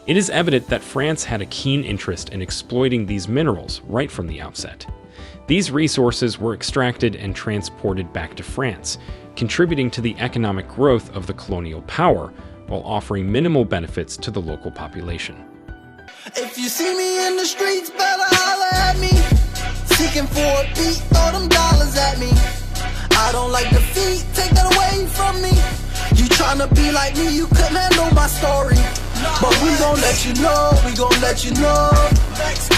It is evident that France had a keen interest in exploiting these minerals right from the outset. These resources were extracted and transported back to France, contributing to the economic growth of the colonial power while offering minimal benefits to the local population. If you see me in the streets, better holler at me. Seeking for a beat, throw them dollars at me. I don't like defeat, take that away from me. You tryna be like me, you couldn't handle my story. But we gon' let you know, we gon' let you know.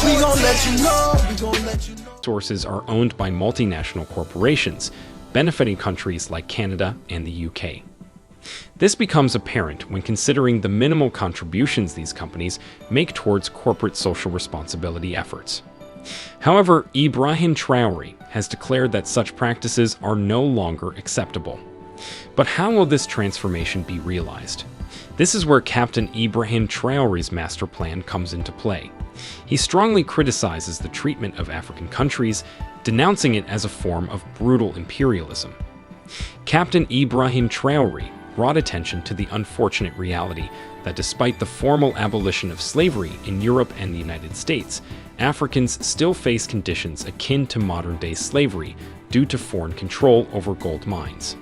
We gon' let you know, we gon' let you know. Sources are owned by multinational corporations, benefiting countries like Canada and the UK. This becomes apparent when considering the minimal contributions these companies make towards corporate social responsibility efforts. However, Ibrahim Traoré has declared that such practices are no longer acceptable. But how will this transformation be realized? This is where Captain Ibrahim Traoré's master plan comes into play. He strongly criticizes the treatment of African countries, denouncing it as a form of brutal imperialism. Captain Ibrahim Traoré brought attention to the unfortunate reality that despite the formal abolition of slavery in Europe and the United States, Africans still face conditions akin to modern-day slavery due to foreign control over gold mines.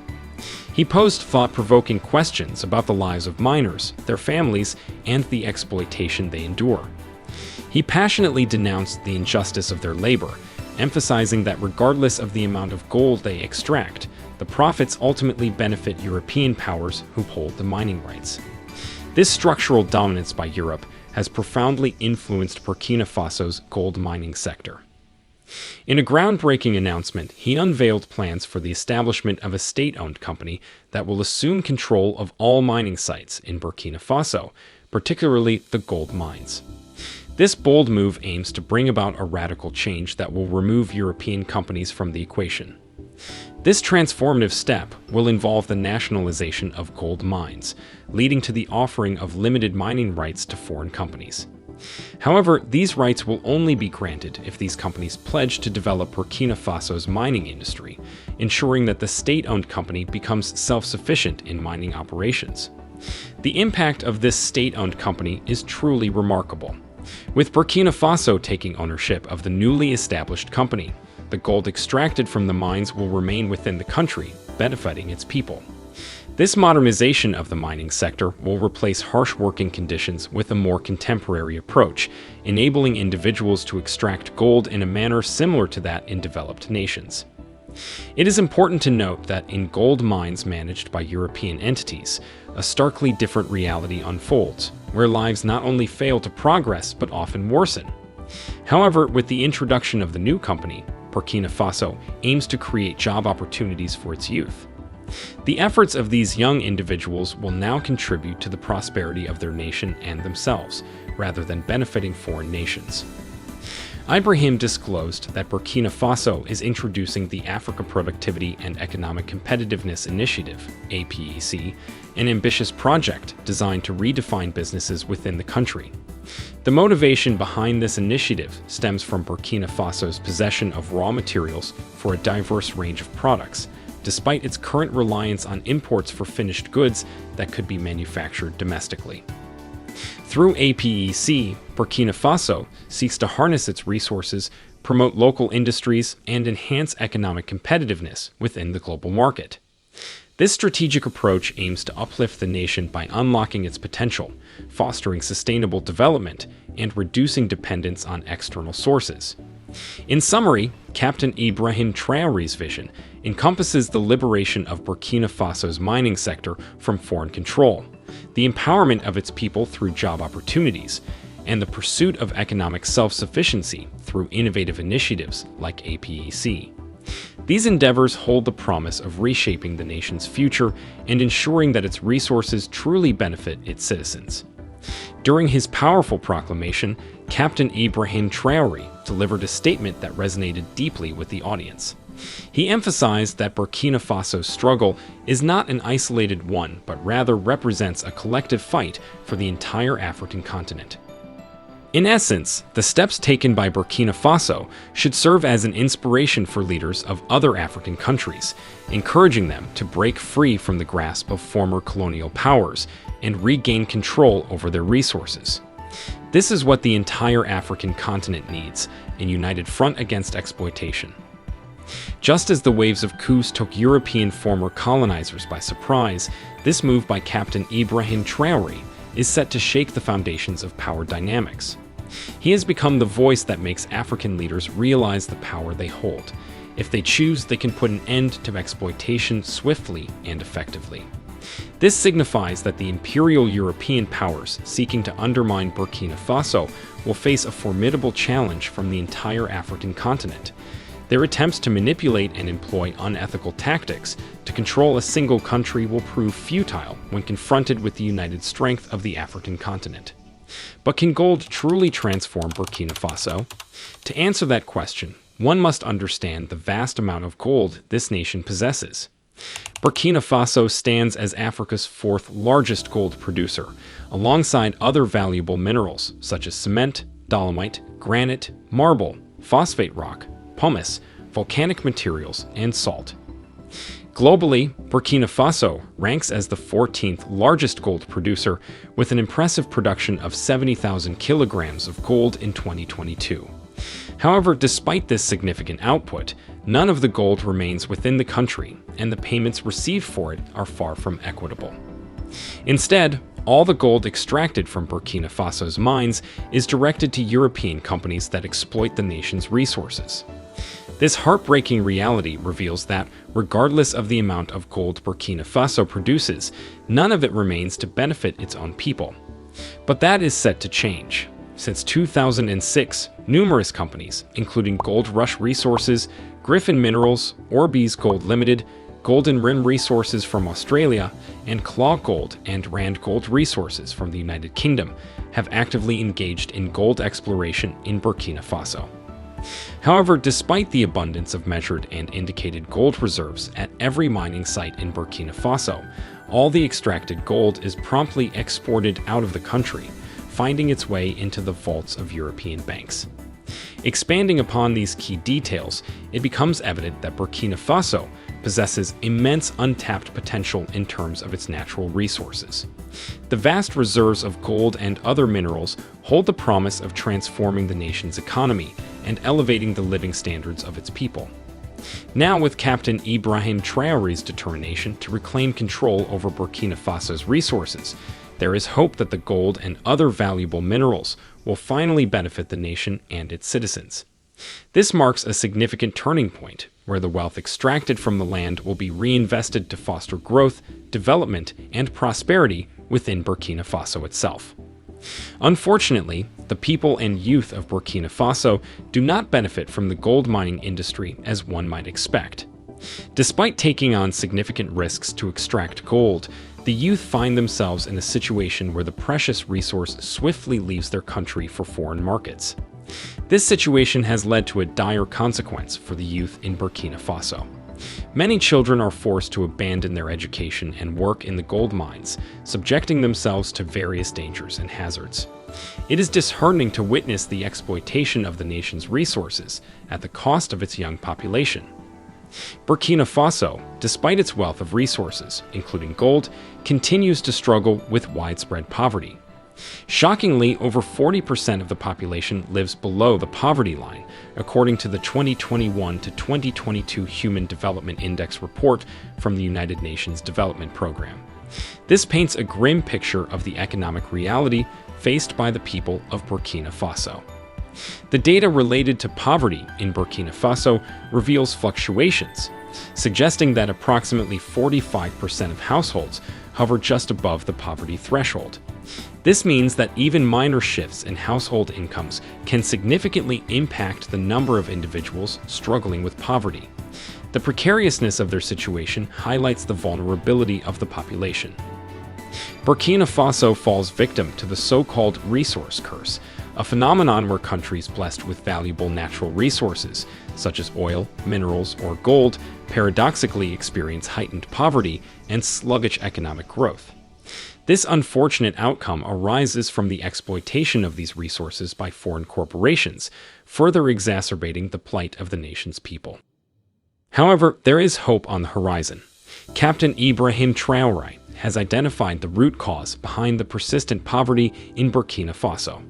He posed thought-provoking questions about the lives of miners, their families, and the exploitation they endure. He passionately denounced the injustice of their labor, emphasizing that regardless of the amount of gold they extract, the profits ultimately benefit European powers who hold the mining rights. This structural dominance by Europe has profoundly influenced Burkina Faso's gold mining sector. In a groundbreaking announcement, he unveiled plans for the establishment of a state-owned company that will assume control of all mining sites in Burkina Faso, particularly the gold mines. This bold move aims to bring about a radical change that will remove European companies from the equation. This transformative step will involve the nationalization of gold mines, leading to the offering of limited mining rights to foreign companies. However, these rights will only be granted if these companies pledge to develop Burkina Faso's mining industry, ensuring that the state-owned company becomes self-sufficient in mining operations. The impact of this state-owned company is truly remarkable. With Burkina Faso taking ownership of the newly established company, the gold extracted from the mines will remain within the country, benefiting its people. This modernization of the mining sector will replace harsh working conditions with a more contemporary approach, enabling individuals to extract gold in a manner similar to that in developed nations. It is important to note that in gold mines managed by European entities, a starkly different reality unfolds, where lives not only fail to progress but often worsen. However, with the introduction of the new company, Burkina Faso aims to create job opportunities for its youth. The efforts of these young individuals will now contribute to the prosperity of their nation and themselves, rather than benefiting foreign nations. Ibrahim disclosed that Burkina Faso is introducing the Africa Productivity and Economic Competitiveness Initiative, APEC, an ambitious project designed to redefine businesses within the country. The motivation behind this initiative stems from Burkina Faso's possession of raw materials for a diverse range of products, despite its current reliance on imports for finished goods that could be manufactured domestically. Through APEC, Burkina Faso seeks to harness its resources, promote local industries, and enhance economic competitiveness within the global market. This strategic approach aims to uplift the nation by unlocking its potential, fostering sustainable development, and reducing dependence on external sources. In summary, Captain Ibrahim Traoré's vision encompasses the liberation of Burkina Faso's mining sector from foreign control, the empowerment of its people through job opportunities, and the pursuit of economic self-sufficiency through innovative initiatives like APEC. These endeavors hold the promise of reshaping the nation's future and ensuring that its resources truly benefit its citizens. During his powerful proclamation, Captain Ibrahim Traoré delivered a statement that resonated deeply with the audience. He emphasized that Burkina Faso's struggle is not an isolated one, but rather represents a collective fight for the entire African continent. In essence, the steps taken by Burkina Faso should serve as an inspiration for leaders of other African countries, encouraging them to break free from the grasp of former colonial powers and regain control over their resources. This is what the entire African continent needs, a united front against exploitation. Just as the waves of coups took European former colonizers by surprise, this move by Captain Ibrahim Traoré is set to shake the foundations of power dynamics. He has become the voice that makes African leaders realize the power they hold. If they choose, they can put an end to exploitation swiftly and effectively. This signifies that the imperial European powers seeking to undermine Burkina Faso will face a formidable challenge from the entire African continent. Their attempts to manipulate and employ unethical tactics to control a single country will prove futile when confronted with the united strength of the African continent. But can gold truly transform Burkina Faso? To answer that question, one must understand the vast amount of gold this nation possesses. Burkina Faso stands as Africa's fourth largest gold producer, alongside other valuable minerals such as cement, dolomite, granite, marble, phosphate rock, pumice, volcanic materials, and salt. Globally, Burkina Faso ranks as the 14th largest gold producer with an impressive production of 70,000 kilograms of gold in 2022. However, despite this significant output, none of the gold remains within the country, and the payments received for it are far from equitable. Instead, all the gold extracted from Burkina Faso's mines is directed to European companies that exploit the nation's resources. This heartbreaking reality reveals that, regardless of the amount of gold Burkina Faso produces, none of it remains to benefit its own people. But that is set to change. Since 2006, numerous companies, including Gold Rush Resources, Griffin Minerals, Orbis Gold Limited, Golden Rim Resources from Australia, and Claw Gold and Rand Gold Resources from the United Kingdom, have actively engaged in gold exploration in Burkina Faso. However, despite the abundance of measured and indicated gold reserves at every mining site in Burkina Faso, all the extracted gold is promptly exported out of the country, finding its way into the vaults of European banks. Expanding upon these key details, it becomes evident that Burkina Faso possesses immense untapped potential in terms of its natural resources. The vast reserves of gold and other minerals hold the promise of transforming the nation's economy and elevating the living standards of its people. Now, with Captain Ibrahim Traoré's determination to reclaim control over Burkina Faso's resources, there is hope that the gold and other valuable minerals will finally benefit the nation and its citizens. This marks a significant turning point, where the wealth extracted from the land will be reinvested to foster growth, development, and prosperity within Burkina Faso itself. Unfortunately, the people and youth of Burkina Faso do not benefit from the gold mining industry as one might expect. Despite taking on significant risks to extract gold, the youth find themselves in a situation where the precious resource swiftly leaves their country for foreign markets. This situation has led to a dire consequence for the youth in Burkina Faso. Many children are forced to abandon their education and work in the gold mines, subjecting themselves to various dangers and hazards. It is disheartening to witness the exploitation of the nation's resources at the cost of its young population. Burkina Faso, despite its wealth of resources, including gold, continues to struggle with widespread poverty. Shockingly, over 40% of the population lives below the poverty line, according to the 2021 to 2022 Human Development Index report from the United Nations Development Program. This paints a grim picture of the economic reality faced by the people of Burkina Faso. The data related to poverty in Burkina Faso reveals fluctuations, suggesting that approximately 45% of households hover just above the poverty threshold. This means that even minor shifts in household incomes can significantly impact the number of individuals struggling with poverty. The precariousness of their situation highlights the vulnerability of the population. Burkina Faso falls victim to the so-called resource curse, a phenomenon where countries blessed with valuable natural resources, such as oil, minerals, or gold, paradoxically experience heightened poverty and sluggish economic growth. This unfortunate outcome arises from the exploitation of these resources by foreign corporations, further exacerbating the plight of the nation's people. However, there is hope on the horizon. Captain Ibrahim Traoré has identified the root cause behind the persistent poverty in Burkina Faso.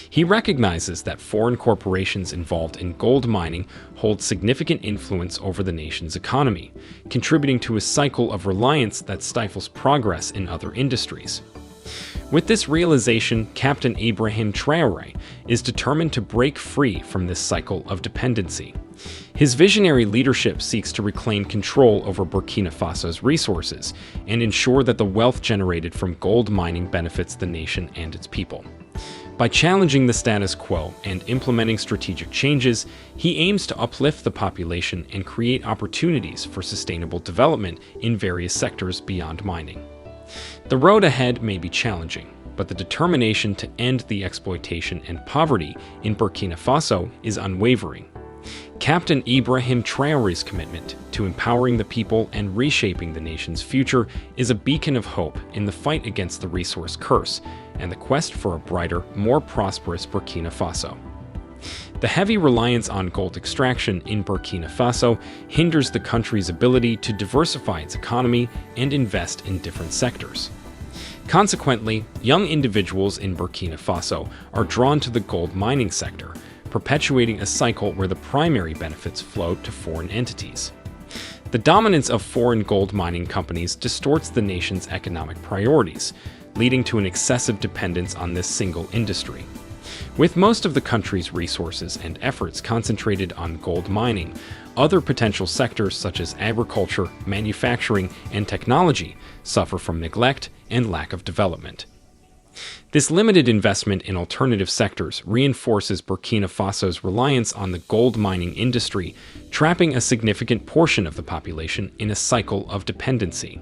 He recognizes that foreign corporations involved in gold mining hold significant influence over the nation's economy, contributing to a cycle of reliance that stifles progress in other industries. With this realization, Captain Ibrahim Traoré is determined to break free from this cycle of dependency. His visionary leadership seeks to reclaim control over Burkina Faso's resources and ensure that the wealth generated from gold mining benefits the nation and its people. By challenging the status quo and implementing strategic changes, he aims to uplift the population and create opportunities for sustainable development in various sectors beyond mining. The road ahead may be challenging, but the determination to end the exploitation and poverty in Burkina Faso is unwavering. Captain Ibrahim Traoré's commitment to empowering the people and reshaping the nation's future is a beacon of hope in the fight against the resource curse and the quest for a brighter, more prosperous Burkina Faso. The heavy reliance on gold extraction in Burkina Faso hinders the country's ability to diversify its economy and invest in different sectors. Consequently, young individuals in Burkina Faso are drawn to the gold mining sector, perpetuating a cycle where the primary benefits flow to foreign entities. The dominance of foreign gold mining companies distorts the nation's economic priorities, leading to an excessive dependence on this single industry. With most of the country's resources and efforts concentrated on gold mining, other potential sectors such as agriculture, manufacturing, and technology suffer from neglect and lack of development. This limited investment in alternative sectors reinforces Burkina Faso's reliance on the gold mining industry, trapping a significant portion of the population in a cycle of dependency.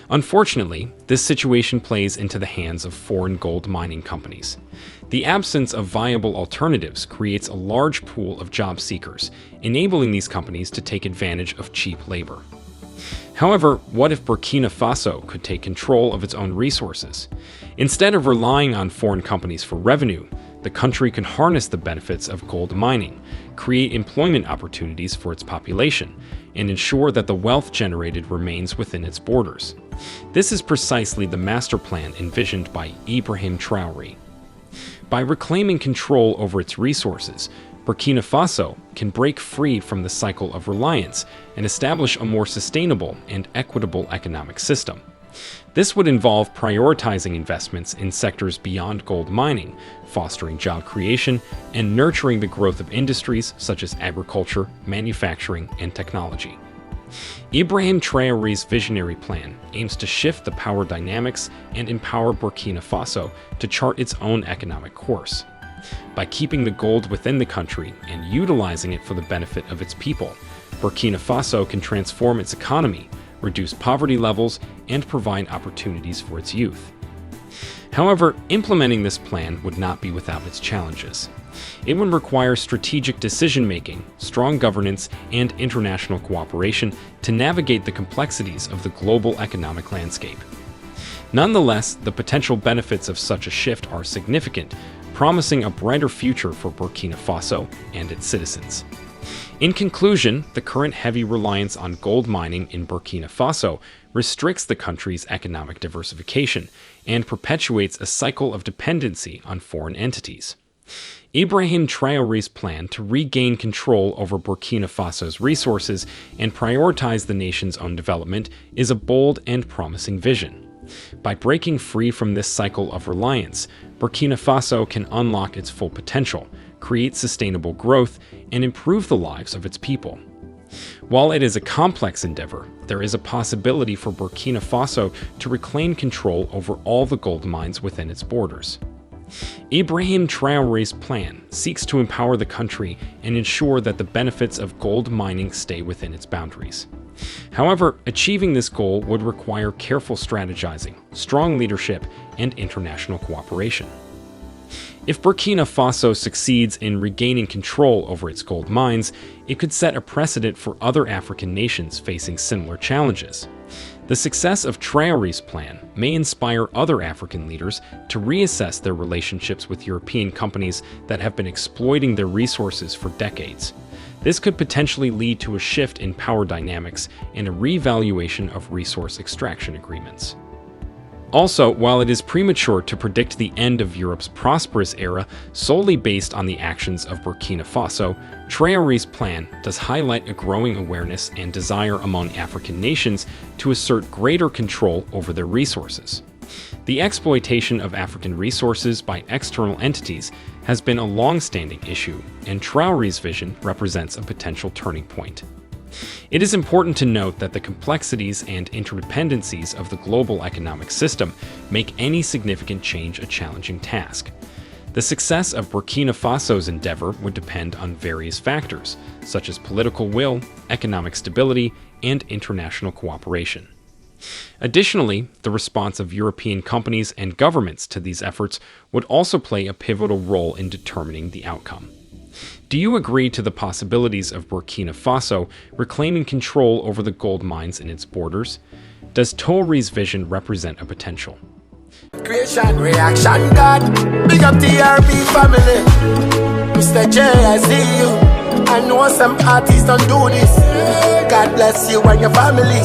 Unfortunately, this situation plays into the hands of foreign gold mining companies. The absence of viable alternatives creates a large pool of job seekers, enabling these companies to take advantage of cheap labor. However, what if Burkina Faso could take control of its own resources? Instead of relying on foreign companies for revenue, the country can harness the benefits of gold mining, create employment opportunities for its population, and ensure that the wealth generated remains within its borders. This is precisely the master plan envisioned by Ibrahim Traoré. By reclaiming control over its resources, Burkina Faso can break free from the cycle of reliance and establish a more sustainable and equitable economic system. This would involve prioritizing investments in sectors beyond gold mining, fostering job creation, and nurturing the growth of industries such as agriculture, manufacturing, and technology. Ibrahim Traoré's visionary plan aims to shift the power dynamics and empower Burkina Faso to chart its own economic course. By keeping the gold within the country and utilizing it for the benefit of its people, Burkina Faso can transform its economy, reduce poverty levels, and provide opportunities for its youth. However, implementing this plan would not be without its challenges. It would require strategic decision-making, strong governance, and international cooperation to navigate the complexities of the global economic landscape. Nonetheless, the potential benefits of such a shift are significant, promising a brighter future for Burkina Faso and its citizens. In conclusion, the current heavy reliance on gold mining in Burkina Faso restricts the country's economic diversification and perpetuates a cycle of dependency on foreign entities. Ibrahim Traoré's plan to regain control over Burkina Faso's resources and prioritize the nation's own development is a bold and promising vision. By breaking free from this cycle of reliance, Burkina Faso can unlock its full potential, create sustainable growth, and improve the lives of its people. While it is a complex endeavor, there is a possibility for Burkina Faso to reclaim control over all the gold mines within its borders. Ibrahim Traoré's plan seeks to empower the country and ensure that the benefits of gold mining stay within its boundaries. However, achieving this goal would require careful strategizing, strong leadership, and international cooperation. If Burkina Faso succeeds in regaining control over its gold mines, it could set a precedent for other African nations facing similar challenges. The success of Traoré's plan may inspire other African leaders to reassess their relationships with European companies that have been exploiting their resources for decades. This could potentially lead to a shift in power dynamics and a reevaluation of resource extraction agreements. Also, while it is premature to predict the end of Europe's prosperous era solely based on the actions of Burkina Faso, Traoré's plan does highlight a growing awareness and desire among African nations to assert greater control over their resources. The exploitation of African resources by external entities has been a long-standing issue, and Traoré's vision represents a potential turning point. It is important to note that the complexities and interdependencies of the global economic system make any significant change a challenging task. The success of Burkina Faso's endeavor would depend on various factors, such as political will, economic stability, and international cooperation. Additionally, the response of European companies and governments to these efforts would also play a pivotal role in determining the outcome. Do you agree to the possibilities of Burkina Faso reclaiming control over the gold mines in its borders? Does Traoré's vision represent a potential? Creation, reaction, God. Big up TRB family. Misterjaay, I see you. I know some artists don't do this. God bless you and your family.